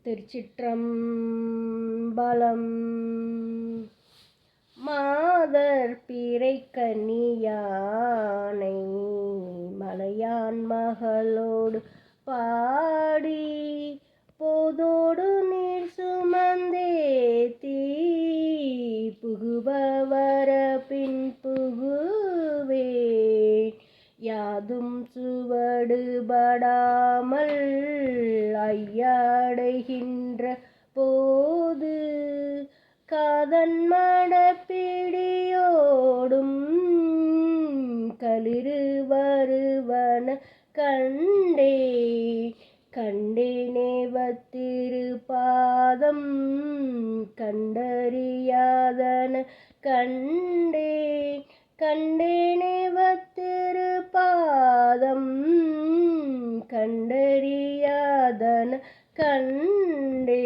திருச்சிற்றம்பலம். மாதர் பிறை கனியானை மலையான் மகளோடு பாடி போதோடு நீர் சுமந்தேத்தி புகுபவர பின் புகுவேன் யாதும் சுவடுபடாமல் ஐயடைகின்ற போது காதன் மடப்பிடியோடும் களிறு வருவன கண்டேனேவத்திருப்பாதம் கண்டறியாதன கண்டேனேவத்திருப்பாதம் கண்டறியாதன கண்டே.